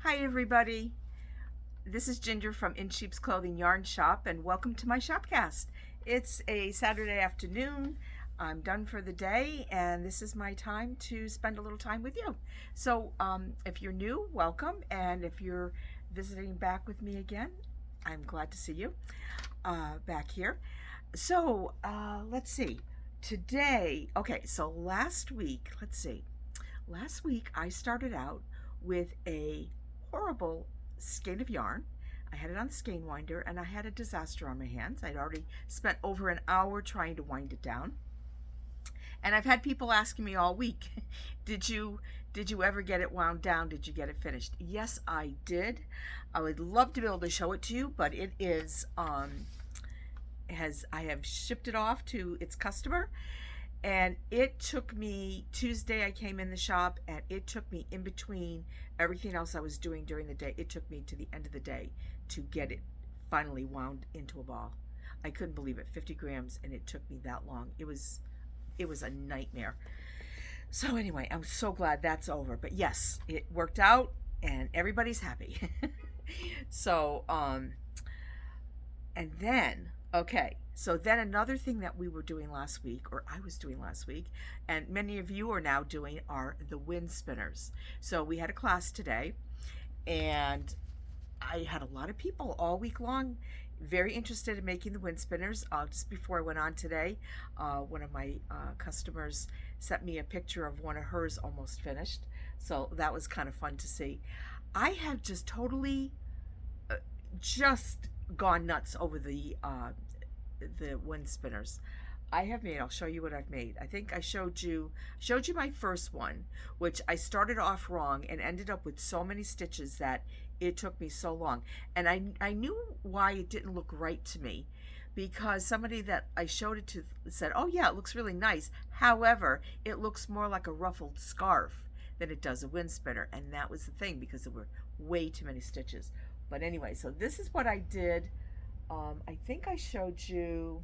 Hi everybody, this is Ginger from In Sheep's Clothing Yarn Shop and welcome to my Shopcast. It's a Saturday afternoon, I'm done for the day and this is my time to spend a little time with you. So if you're new, welcome, and if you're visiting back with me again, I'm glad to see you back here. So let's see, today, okay, so last week I started out with a horrible skein of yarn. I had it on the skein winder and I had a disaster on my hands. I'd already spent over an hour trying to wind it down. And I've had people asking me all week, did you ever get it wound down? Did you get it finished? Yes, I did. I would love to be able to show it to you, but it is I have shipped it off to its customer. And it took me, Tuesday I came in the shop and it took me in between everything else I was doing during the day. It took me to the end of the day to get it finally wound into a ball. I couldn't believe it, 50 grams, and it took me that long. It was a nightmare. So anyway, I'm so glad that's over. But yes, it worked out and everybody's happy. So, and then, okay, so then another thing that we were doing last week, or I was doing last week, and many of you are now doing, are the wind spinners. So we had a class today, and I had a lot of people all week long very interested in making the wind spinners. Just before I went on today, one of my customers sent me a picture of one of hers almost finished. So that was kind of fun to see. I have just totally just gone nuts over the wind spinners. I have made, I'll show you what I've made. I think I showed you my first one, which I started off wrong and ended up with so many stitches that it took me so long. And I knew why it didn't look right to me, because somebody that I showed it to said, oh yeah, it looks really nice. However, it looks more like a ruffled scarf than it does a wind spinner. And that was the thing, because there were way too many stitches. But anyway, so this is what I did. I think I showed you,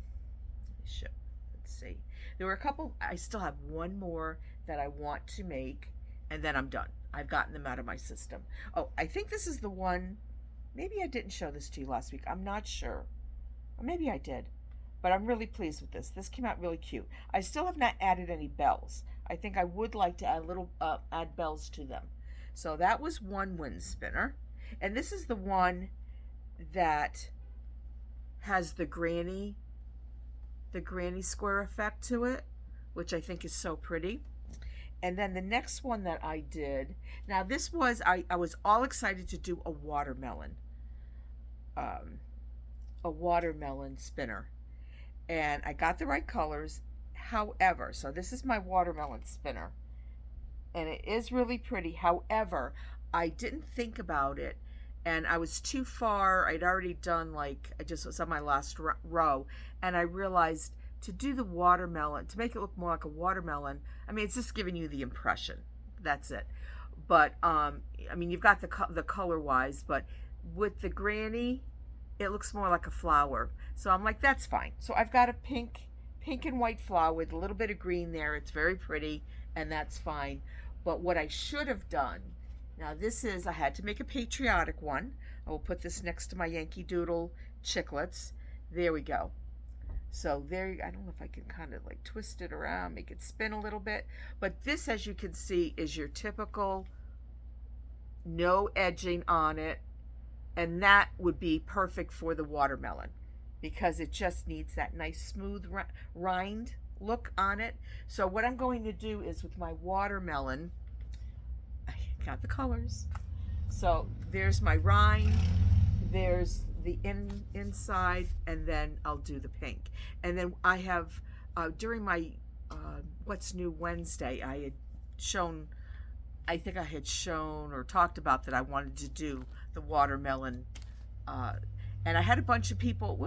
let's see. There were a couple, I still have one more that I want to make, and then I'm done. I've gotten them out of my system. Oh, I think this is the one, maybe I didn't show this to you last week. I'm not sure. Or maybe I did. But I'm really pleased with this. This came out really cute. I still have not added any bells. I think I would like to add bells to them. So that was one wind spinner. And this is the one that has the granny square effect to it, which I think is so pretty. And then the next one that I did, now this was, I was all excited to do a watermelon spinner. And I got the right colors. However, so this is my watermelon spinner. And it is really pretty. However, I didn't think about it, and I was too far. I'd already done, like, I just was on my last row, and I realized to do the watermelon, to make it look more like a watermelon, I mean, it's just giving you the impression. That's it. But, I mean, you've got the color-wise, but with the granny, it looks more like a flower. So I'm like, that's fine. So I've got a pink and white flower with a little bit of green there. It's very pretty, and that's fine. But what I should have done, now this is, I had to make a patriotic one. I will put this next to my Yankee Doodle chiclets. There we go. So there, I don't know if I can kind of like twist it around, make it spin a little bit. But this, as you can see, is your typical no edging on it. And that would be perfect for the watermelon, because it just needs that nice smooth rind look on it. So what I'm going to do is, with my watermelon, I got the colors. So there's my rind, there's the inside, and then I'll do the pink. And then I have, during my What's New Wednesday, I think I had shown or talked about that I wanted to do the watermelon. And I had a bunch of people,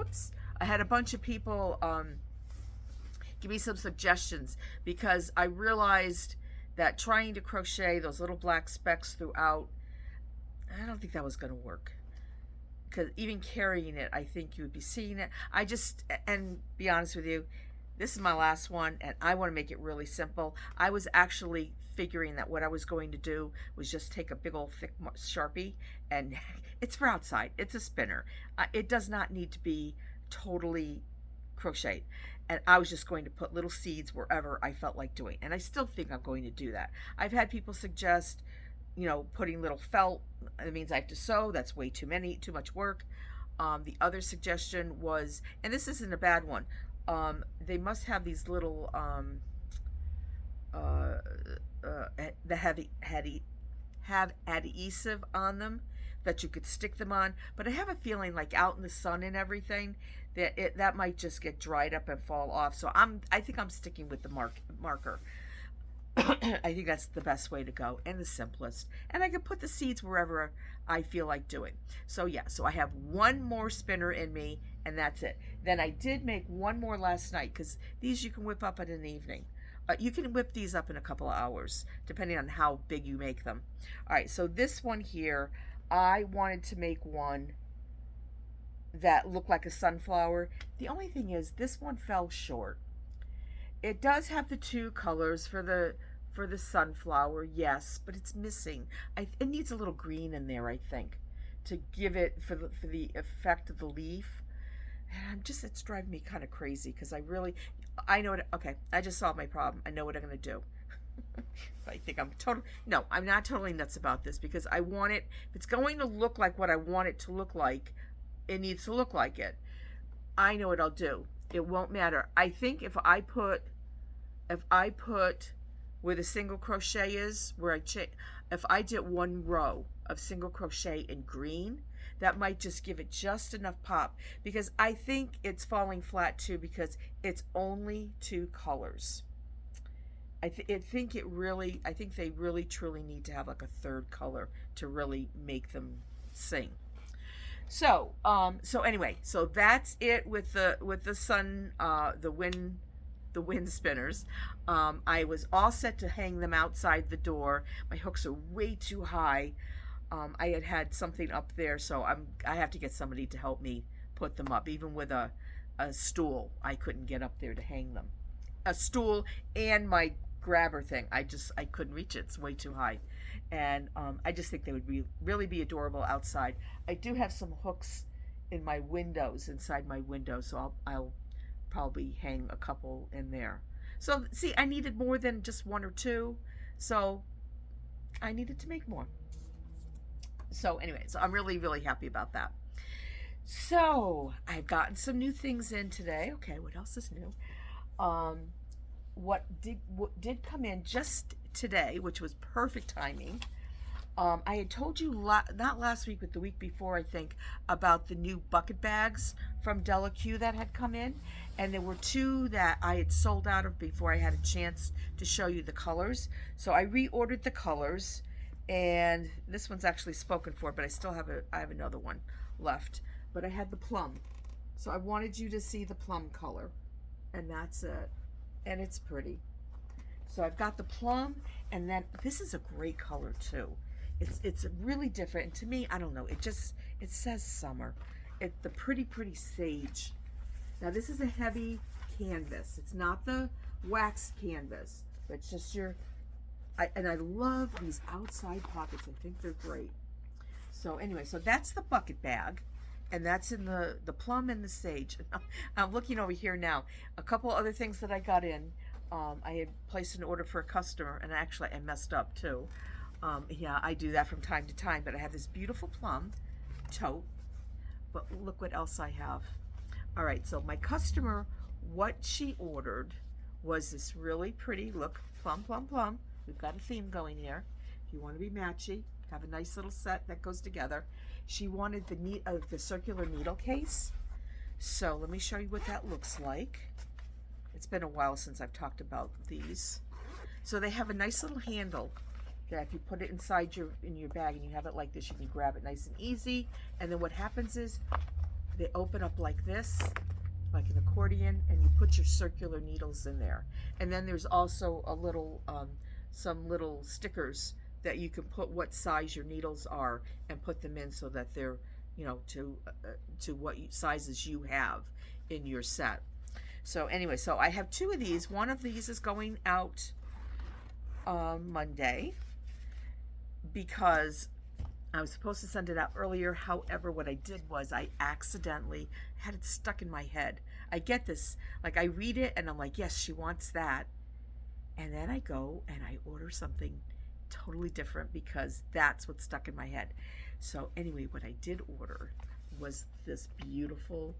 give me some suggestions, because I realized that trying to crochet those little black specks throughout, I don't think that was going to work. Because even carrying it, I think you would be seeing it. And be honest with you, This is my last one, and I want to make it really simple. I was actually figuring that what I was going to do was just take a big old thick Sharpie, and it's for outside. It's a spinner. It does not need to be totally crocheted. And I was just going to put little seeds wherever I felt like doing. And I still think I'm going to do that. I've had people suggest, putting little felt. It means I have to sew. That's way too much work. The other suggestion was, and this isn't a bad one, they must have these little, the have adhesive on them that you could stick them on. But I have a feeling like out in the sun and everything, that might just get dried up and fall off. So I think I'm sticking with the marker. I think that's the best way to go and the simplest. And I can put the seeds wherever I feel like doing. So yeah, so I have one more spinner in me, and that's it. Then I did make one more last night, because these you can whip up in an evening. You can whip these up in a couple of hours, depending on how big you make them. All right, so this one here, I wanted to make one that looked like a sunflower. The only thing is, this one fell short. It does have the two colors for the sunflower, yes, but it's missing. It needs a little green in there, I think, to give it for the effect of the leaf. And it's driving me kind of crazy, because I know what. Okay, I just solved my problem. I know what I'm gonna do. I think I'm not totally nuts about this, because I want it. If it's going to look like what I want it to look like, it needs to look like it. I know what I'll do. It won't matter. I think if I put where the single crochet is, if I did one row of single crochet in green, that might just give it just enough pop, because I think it's falling flat too, because it's only two colors. I think they really truly need to have like a third color to really make them sing. So anyway, so that's it with the sun, the wind spinners. I was all set to hang them outside the door. My hooks are way too high. I had something up there, so I have to get somebody to help me put them up. Even with a stool, I couldn't get up there to hang them. A stool and my grabber thing, I couldn't reach it. It's way too high. And I just think they would really be adorable outside. I do have some hooks in my windows, inside my window, so I'll probably hang a couple in there. So see, I needed more than just one or two, so I needed to make more. So anyway, so I'm really, really happy about that. So I've gotten some new things in today. Okay, what else is new? What did come in just today, which was perfect timing. I had told you not last week, but the week before, I think, about the new bucket bags from Delaque that had come in, and there were two that I had sold out of before I had a chance to show you the colors. So I reordered the colors, and this one's actually spoken for, but I have another one left. But I had the plum, so I wanted you to see the plum color, and that's it. And it's pretty. So I've got the plum, and then this is a great color too. It's really different, and to me, I don't know, it says summer. The pretty sage. Now this is a heavy canvas. It's not the wax canvas, but it's just and I love these outside pockets. I think they're great. So anyway, so that's the bucket bag, and that's in the plum and the sage. I'm looking over here now. A couple other things that I got in. I had placed an order for a customer, and actually I messed up too. Yeah, I do that from time to time, but I have this beautiful plum tote. But look what else I have. All right, so my customer, what she ordered was this really pretty, look, plum. We've got a theme going here. If you want to be matchy, have a nice little set that goes together. She wanted the circular needle case. So let me show you what that looks like. It's been a while since I've talked about these. So they have a nice little handle that if you put it in your bag and you have it like this, you can grab it nice and easy. And then what happens is they open up like this, like an accordion, and you put your circular needles in there. And then there's also a little, some little stickers that you can put what size your needles are and put them in so that they're, to what sizes you have in your set. So anyway, so I have two of these. One of these is going out Monday because I was supposed to send it out earlier. However, what I did was I accidentally had it stuck in my head. I get this, like I read it and I'm like, yes, she wants that. And then I go and I order something totally different because that's what's stuck in my head. So anyway, what I did order was this beautiful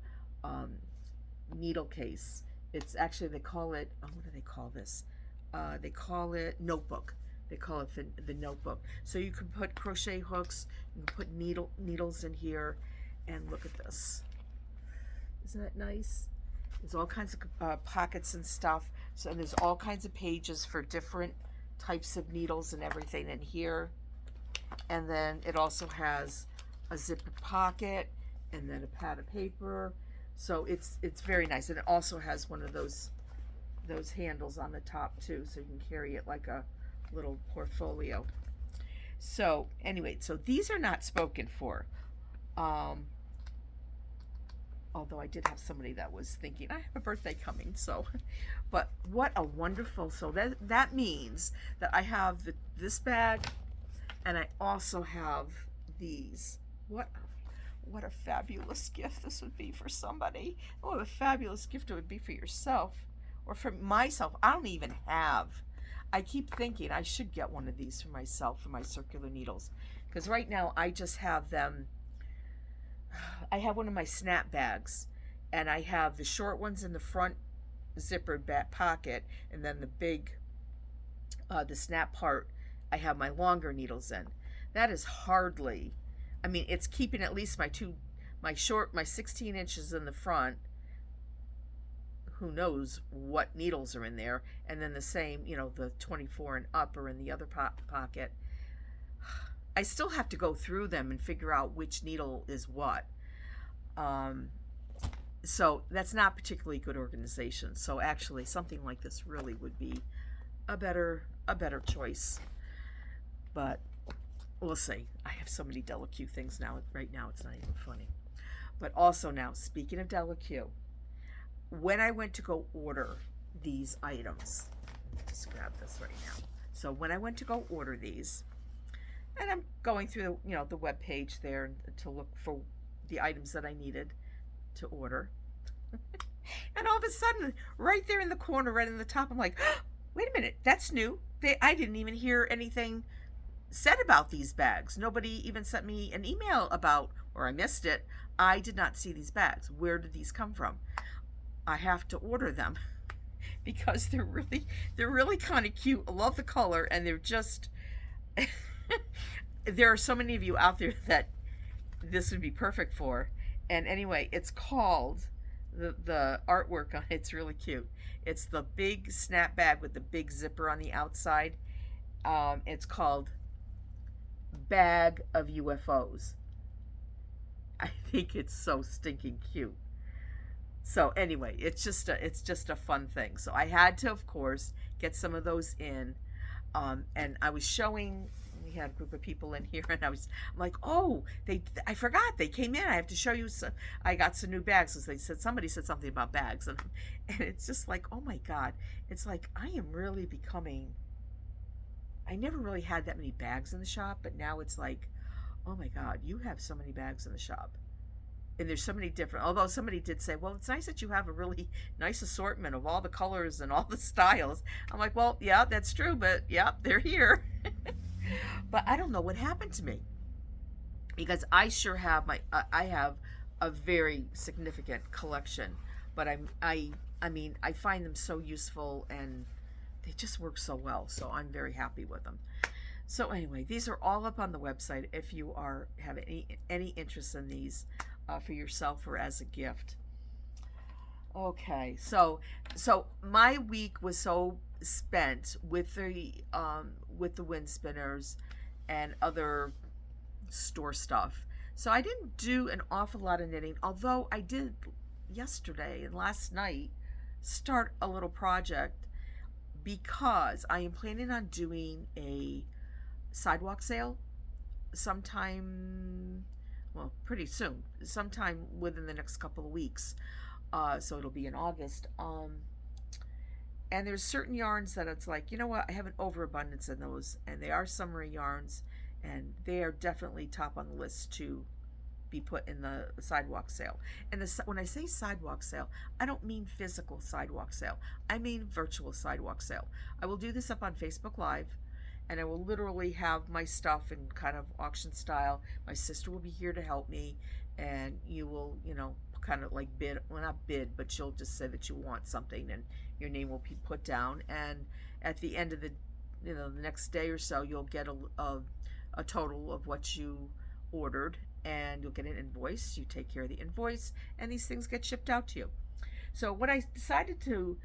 needle case. It's actually, they call it, oh, what do they call this? They call it notebook. They call it the notebook. So you can put crochet hooks, you can put needles in here, and look at this. Isn't that nice? There's all kinds of pockets and stuff. So there's all kinds of pages for different types of needles and everything in here. And then it also has a zipper pocket and then a pad of paper. So it's very nice. And it also has one of those handles on the top too, so you can carry it like a little portfolio. So anyway, so these are not spoken for. Although I did have somebody that was thinking, I have a birthday coming, so, but what a wonderful, so that means that I have this bag, and I also have these. What a fabulous gift this would be for somebody. What a fabulous gift it would be for yourself, or for myself. I don't even have. I keep thinking I should get one of these for myself, for my circular needles, because right now I just have them. I have one of my snap bags, and I have the short ones in the front zippered back pocket, and then the big, the snap part, I have my longer needles in. That is hardly, I mean, it's keeping at least my 16 inches in the front. Who knows what needles are in there, and then the same, the 24 and up are in the other pocket. I still have to go through them and figure out which needle is what. So that's not particularly good organization. So actually something like this really would be a better choice. But we'll see. I have so many Delaque things now. Right now it's not even funny. But also now, speaking of Delaque, when I went to go order these items, just grab this right now. So when I went to go order these, and I'm going through the web page there to look for the items that I needed to order. And all of a sudden, right there in the corner, right in the top, I'm like, oh, wait a minute, that's new. I didn't even hear anything said about these bags. Nobody even sent me an email about, or I missed it. I did not see these bags. Where did these come from? I have to order them because they're really kind of cute. I love the color, and they're just there are so many of you out there that this would be perfect for. And anyway, it's called, the artwork on it's really cute. It's the big snap bag with the big zipper on the outside. It's called Bag of UFOs. I think it's so stinking cute. So anyway, it's just a fun thing. So I had to, of course, get some of those in. And I was showing, we had a group of people in here, and I'm like, oh, I forgot they came in. I have to show you some. I got some new bags, because somebody said something about bags, and it's just like, oh my God, it's like I am really becoming. I never really had that many bags in the shop, but now it's like, oh my God, you have so many bags in the shop. And there's so many different, although somebody did say, well, it's nice that you have a really nice assortment of all the colors and all the styles. I'm like, well, yeah, that's true, but yeah, they're here. But I don't know what happened to me, because I sure have I have a very significant collection, but I mean, I find them so useful, and they just work so well. So I'm very happy with them. So anyway, these are all up on the website if you have any interest in these. For yourself or as a gift. Okay, so my week was so spent with the wind spinners and other store stuff. So I didn't do an awful lot of knitting, although I did yesterday and last night start a little project, because I am planning on doing a sidewalk sale sometime, well, pretty soon, sometime within the next couple of weeks. So it'll be in August. And there's certain yarns that it's like, you know what, I have an overabundance in those, and they are summery yarns, and they are definitely top on the list to be put in the sidewalk sale. And when I say sidewalk sale, I don't mean physical sidewalk sale. I mean virtual sidewalk sale. I will do this up on Facebook Live, and I will literally have my stuff in kind of auction style. My sister will be here to help me, and you will, kind of like bid, well, not bid, but you'll just say that you want something, and your name will be put down. And at the end of the next day or so, you'll get a total of what you ordered, and you'll get an invoice. You take care of the invoice, and these things get shipped out to you. So what I decided to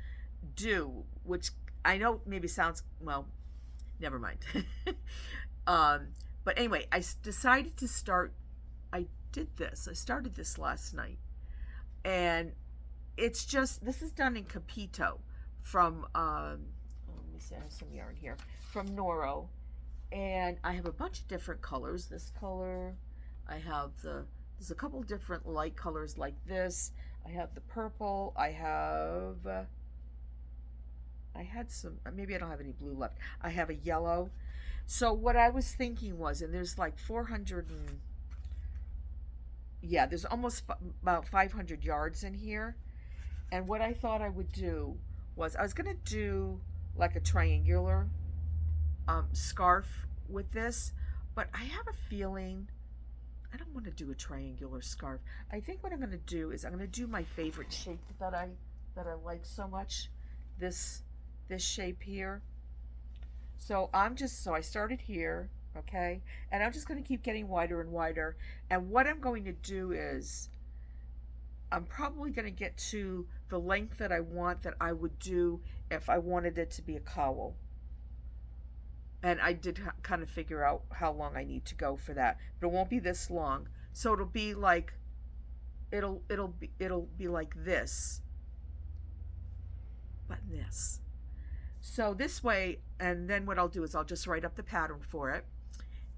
do, which I know maybe sounds, well, never mind. But anyway, I decided to start. I started this last night, and it's just, this is done in Capito from let me see, I have some yarn here from Noro, and I have a bunch of different colors. This color, I have there's a couple different light colors like this. I have the purple. I had some, maybe I don't have any blue left. I have a yellow. So what I was thinking was, and there's like 400 and, yeah, there's almost about 500 yards in here. And what I thought I would do was, I was going to do like a triangular scarf with this, but I have a feeling I don't want to do a triangular scarf. I think what I'm going to do is I'm going to do my favorite shape that I like so much, this shape here. So I started here, okay, and I'm just going to keep getting wider and wider. And what I'm going to do is, I'm probably going to get to the length that I want, that I would do if I wanted it to be a cowl. And I did kind of figure out how long I need to go for that, but it won't be this long. So it'll be like, it'll be like this, but this. So this way, and then what I'll do is I'll just write up the pattern for it,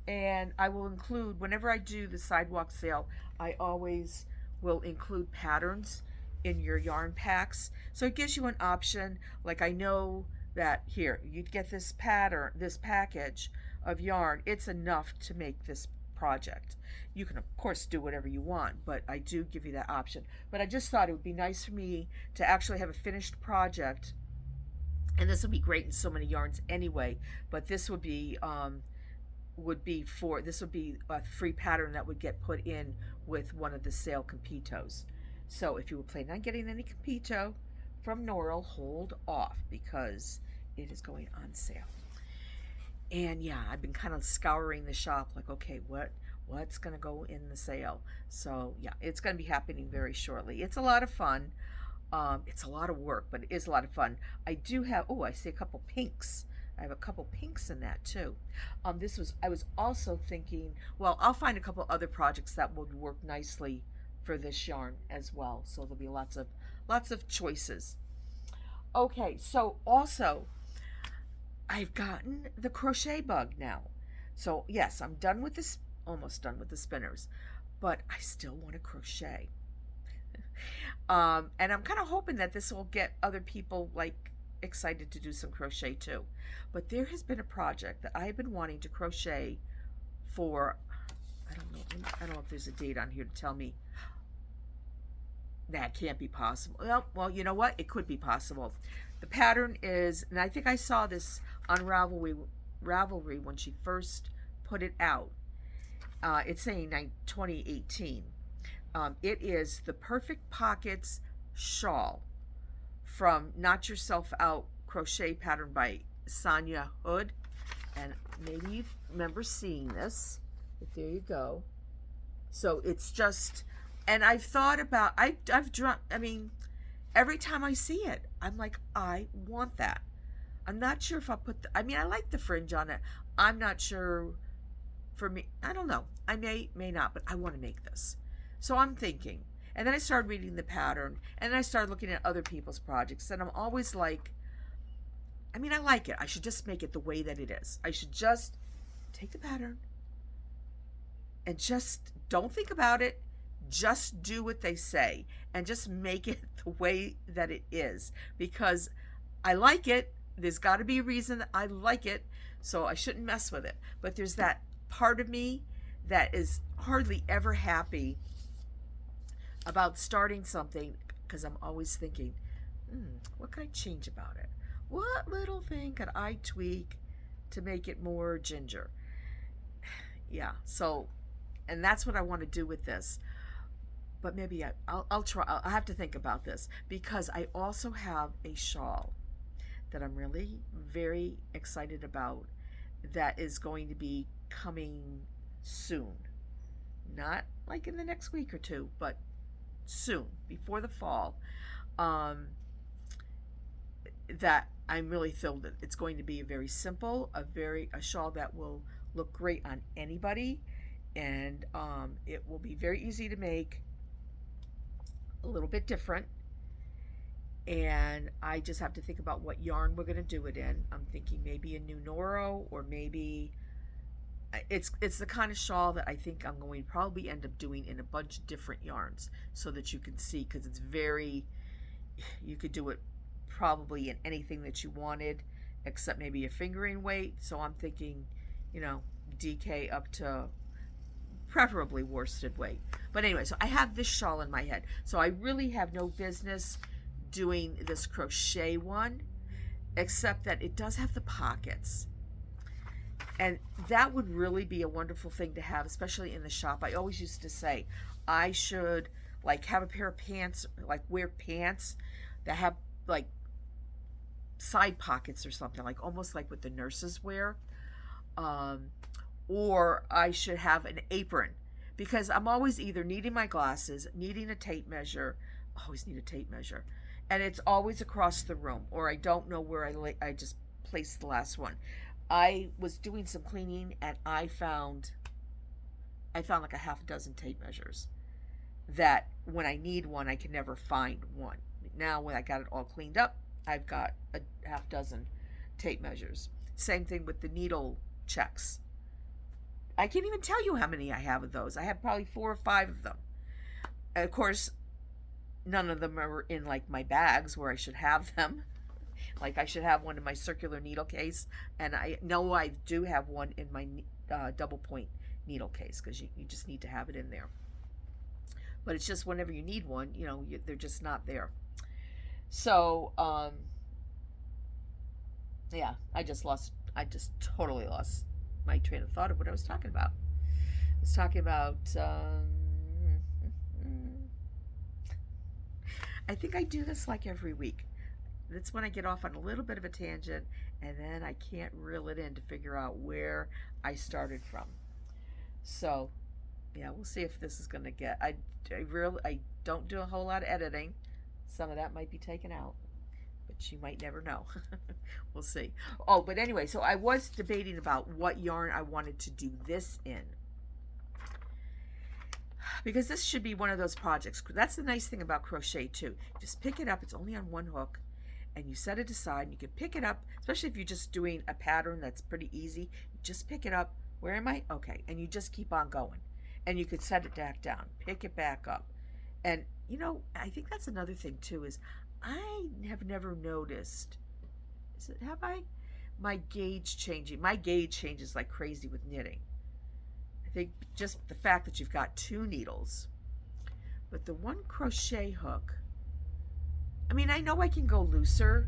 and I will include, whenever I do the sidewalk sale, I always will include patterns in your yarn packs. So it gives you an option. Like, I know that here, you'd get this pattern, this package of yarn, it's enough to make this project. You can of course do whatever you want, but I do give you that option. But I just thought it would be nice for me to actually have a finished project, and this would be great in so many yarns anyway, but this would be this would be a free pattern that would get put in with one of the sale Capitos. So if you were planning on getting any Capito from Noro, hold off, because it is going on sale. And yeah, I've been kind of scouring the shop, like, okay, what's going to go in the sale? So yeah, it's going to be happening very shortly. It's a lot of fun. It's a lot of work, but it is a lot of fun. I do have, I see a couple pinks. I have a couple pinks in that too. I was also thinking, well, I'll find a couple other projects that would work nicely for this yarn as well. So there'll be lots of choices. Okay, so also, I've gotten the crochet bug now. So yes, I'm done with this, almost done with the spinners, but I still want to crochet. And I'm kind of hoping that this will get other people like excited to do some crochet too. But there has been a project that I've been wanting to crochet for, I don't know if there's a date on here to tell me. That can't be possible. Well, you know what? It could be possible. The pattern is, and I think I saw this on Ravelry when she first put it out. It's saying 2018. It is the Perfect Pockets shawl from Knot Yourself Out crochet pattern by Sonia Hood. And maybe you remember seeing this, but there you go. So it's just, and I've thought about, I've drawn, I mean, every time I see it, I'm like, I want that. I'm not sure if I'll put I mean, I like the fringe on it. I'm not sure for me. I don't know. I may not, but I want to make this. So I'm thinking. And then I started reading the pattern, and then I started looking at other people's projects, and I'm always like, I mean, I like it. I should just make it the way that it is. I should just take the pattern and just don't think about it. just do what they say and just make it the way that it is, because I like it. There's got to be a reason that I like it, so I shouldn't mess with it. But there's that part of me that is hardly ever happy about starting something, because I'm always thinking, what could I change about it? What little thing could I tweak to make it more ginger? Yeah, so, and that's what I want to do with this. But maybe I'll try. I'll have to think about this, because I also have a shawl that I'm really very excited about that is going to be coming soon. Not like in the next week or two, but soon, before the fall. Um, that I'm really thrilled that it's going to be a very simple, a shawl that will look great on anybody, and it will be very easy to make, a little bit different, and I just have to think about what yarn we're going to do it in. I'm thinking maybe a new Noro, or maybe it's the kind of shawl that I think I'm going to probably end up doing in a bunch of different yarns, so that you can see, because it's very, you could do it probably in anything that you wanted, except maybe a fingering weight. So I'm thinking, DK up to preferably worsted weight. But anyway, so I have this shawl in my head. So I really have no business doing this crochet one, except that it does have the pockets. And that would really be a wonderful thing to have, especially in the shop. I always used to say I should have a pair of pants, wear pants that have side pockets or something, almost like what the nurses wear. Or I should have an apron, because I'm always either needing my glasses, needing a tape measure, always need a tape measure, and it's always across the room, or I don't know where I just placed the last one. I was doing some cleaning and I found like a half dozen tape measures that when I need one, I can never find one. Now when I got it all cleaned up, I've got a half dozen tape measures. Same thing with the needle checks. I can't even tell you how many I have of those. I have probably 4 or 5 of them. And of course, none of them are in my bags where I should have them. I should have one in my circular needle case, and I know I do have one in my double point needle case, because you just need to have it in there. But it's just whenever you need one, they're just not there. So, yeah, I just totally lost my train of thought of what I was talking about. I was talking about, I think I do this every week. That's when I get off on a little bit of a tangent, and then I can't reel it in to figure out where I started from. So, yeah, we'll see if this is going to get, I don't do a whole lot of editing. Some of that might be taken out, but you might never know. We'll see. Oh, but anyway, so I was debating about what yarn I wanted to do this in, because this should be one of those projects. That's the nice thing about crochet too. Just pick it up. It's only on one hook, and you set it aside, and you can pick it up, especially if you're just doing a pattern that's pretty easy. You just pick it up. Where am I? Okay. And you just keep on going, and you could set it back down, pick it back up. And I think that's another thing too, is I have never noticed, have I? My gauge changing. My gauge changes like crazy with knitting. I think just the fact that you've got 2 needles, but the one crochet hook, I know I can go looser,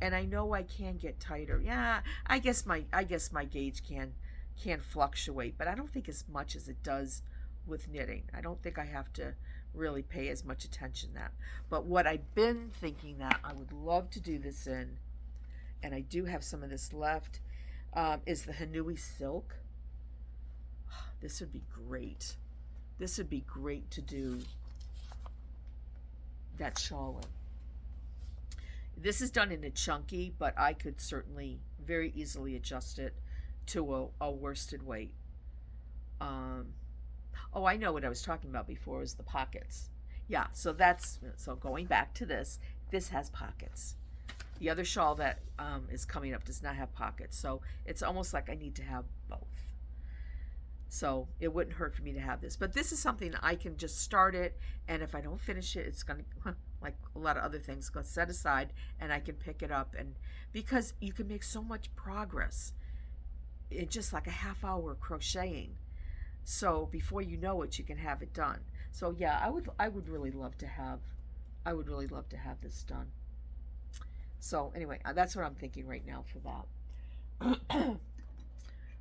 and I know I can get tighter. Yeah, I guess my gauge can fluctuate, but I don't think as much as it does with knitting. I don't think I have to really pay as much attention to that. But what I've been thinking that I would love to do this in, and I do have some of this left, is the Hanui silk. This would be great. This would be great to do that shawl in. This is done in a chunky, but I could certainly very easily adjust it to a worsted weight. Oh, I know what I was talking about before, was the pockets. Yeah, so going back to this has pockets. The other shawl that is coming up does not have pockets, so it's almost like I need to have both. So it wouldn't hurt for me to have this. But this is something I can just start it, and if I don't finish it, it's going to, like a lot of other things, go set aside, and I can pick it up. And because you can make so much progress in just like a half hour crocheting. So before you know it, you can have it done. So yeah, I would really love to have this done. So anyway, that's what I'm thinking right now for that.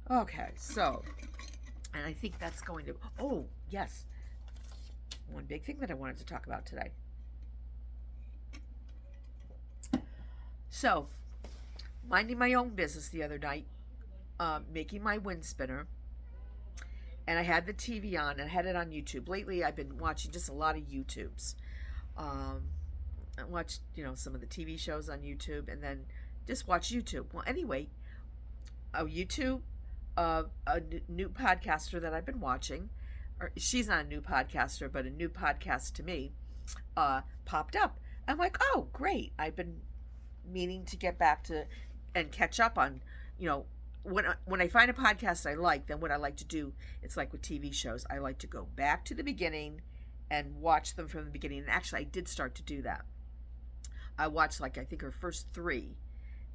Okay, so, and I think that's going to, oh, yes, one big thing that I wanted to talk about today. So, minding my own business the other night, making my wind spinner, and I had the TV on, and I had it on YouTube. Lately, I've been watching just a lot of YouTubes. Um, I watched, some of the TV shows on YouTube, and then just watch YouTube. Well, anyway, YouTube, a new podcaster that I've been watching, or she's not a new podcaster, but a new podcast to me, popped up. I'm like, oh, great. I've been meaning to get back to and catch up on, when I find a podcast I like, then what I like to do, it's like with TV shows, I like to go back to the beginning and watch them from the beginning. And actually, I did start to do that. I watched, I think her first 3,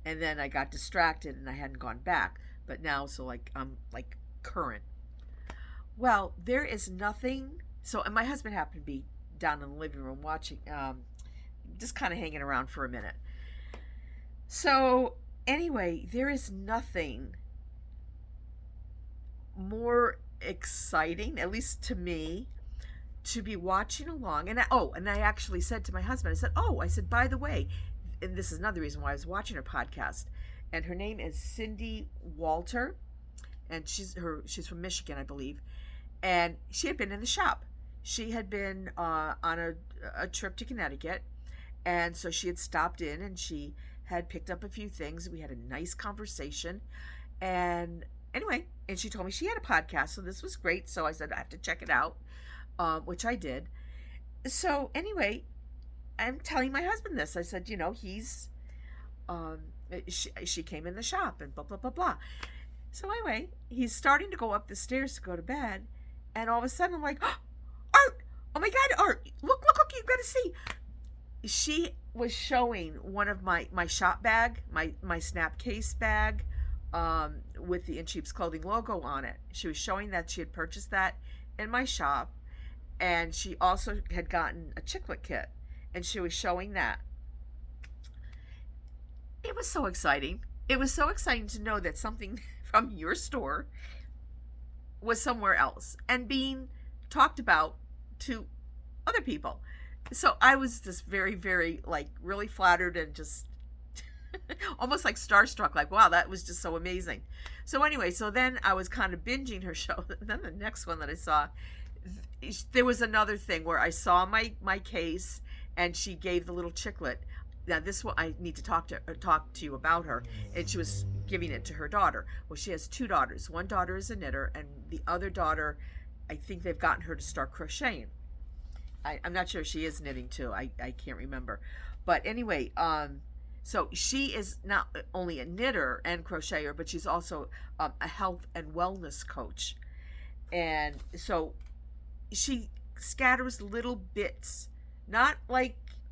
and then I got distracted and I hadn't gone back. But now, so I'm current. Well, there is nothing. So, and my husband happened to be down in the living room watching, just kind of hanging around for a minute. So, anyway, there is nothing more exciting, at least to me, to be watching along. And I actually said to my husband, I said, by the way, and this is another reason why I was watching her podcast, and her name is Cindy Walter, and she's from Michigan, I believe, and she had been in the shop. She had been on a trip to Connecticut, and so she had stopped in, and she had picked up a few things. We had a nice conversation, and anyway, and she told me she had a podcast, so this was great. So I said I have to check it out, which I did. So anyway, I'm telling my husband this. I said, he's, she came in the shop and blah, blah, blah, blah. So anyway, he's starting to go up the stairs to go to bed. And all of a sudden I'm like, oh, Art, oh my God, Art, look, you gotta see. She was showing one of my shop bag, my snap case bag, with the In Sheep's Clothing logo on it. She was showing that she had purchased that in my shop. And she also had gotten a chiclet kit. And she was showing that. It was so exciting. It was so exciting to know that something from your store was somewhere else and being talked about to other people. So I was just very, very, really flattered and just almost starstruck, wow, that was just so amazing. So anyway, so then I was kind of binging her show. Then the next one that I saw, there was another thing where I saw my case, and she gave the little chiclet. Now this one I need to talk to you about her. And she was giving it to her daughter. Well, she has 2 daughters. One daughter is a knitter, and the other daughter, I think they've gotten her to start crocheting. I'm not sure if she is knitting too. I can't remember. But anyway, so she is not only a knitter and crocheter, but she's also a health and wellness coach. And so she scatters little bits, not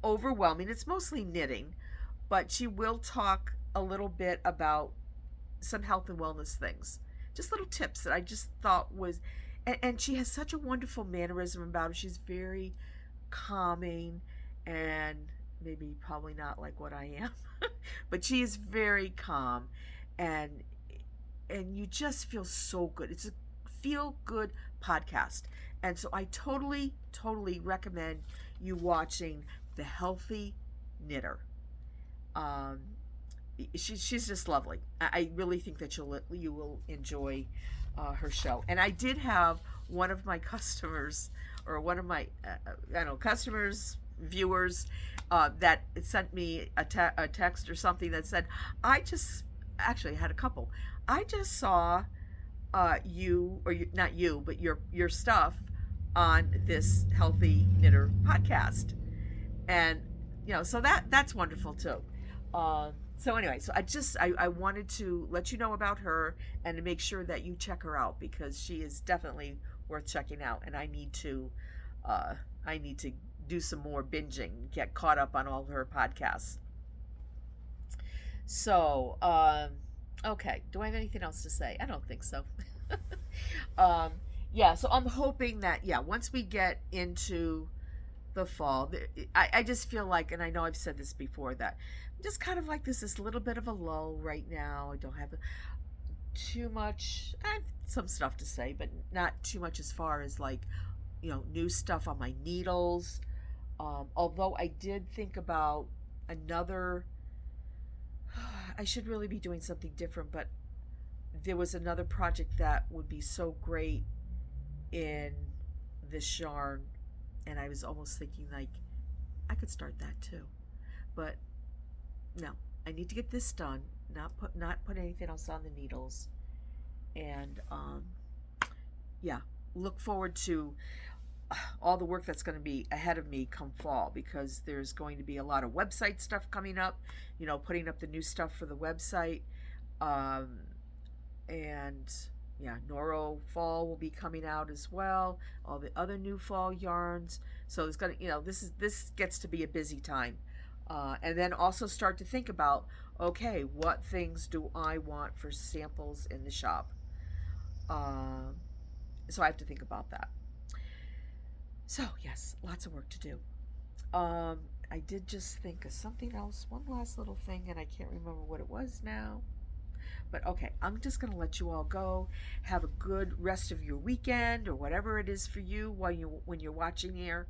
overwhelming. It's mostly knitting, but she will talk a little bit about some health and wellness things. Just little tips that I just thought was, and she has such a wonderful mannerism about her. She's very calming, and maybe probably not like what I am, but she is very calm, and you just feel so good. It's a feel good podcast. And so I totally recommend you watching The Healthy Knitter. She's just lovely. I really think that you will enjoy her show. And I did have one of my customers, or one of my customers, viewers, that sent me a text or something that said, I had a couple. I just saw you, or not you, but your stuff on this Healthy Knitter podcast. And so that's wonderful too. So anyway, so I wanted to let you know about her and to make sure that you check her out because she is definitely worth checking out, and uh, I need to do some more binging, get caught up on all her podcasts. So, okay, do I have anything else to say? I don't think so. um, yeah, so I'm hoping that, yeah, once we get into the fall, I just feel like, and I know I've said this before, that I'm just kind of like this little bit of a lull right now. I don't have too much. I have some stuff to say, but not too much as far as like, new stuff on my needles. Although I did think about another, I should really be doing something different, but there was another project that would be so great in this yarn, and I was almost thinking like I could start that too. But no, I need to get this done. Not put anything else on the needles, and yeah, look forward to all the work that's going to be ahead of me come fall because there's going to be a lot of website stuff coming up. Putting up the new stuff for the website, um, and yeah, Noro Fall will be coming out as well. All the other new fall yarns. So it's gonna, this gets to be a busy time, and then also start to think about, okay, what things do I want for samples in the shop? Um, so I have to think about that. So yes, lots of work to do. Um, I did just think of something else, one last little thing, and I can't remember what it was now. But okay, I'm just going to let you all go. Have a good rest of your weekend or whatever it is for you when you're watching here.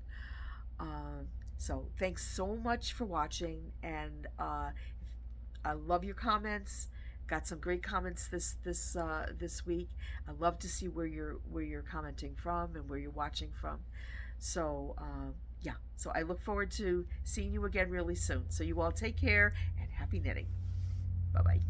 Um, so thanks so much for watching, and I love your comments. Got some great comments this week. I love to see where you're commenting from and where you're watching from. So yeah, so I look forward to seeing you again really soon. So you all take care and happy knitting. Bye bye.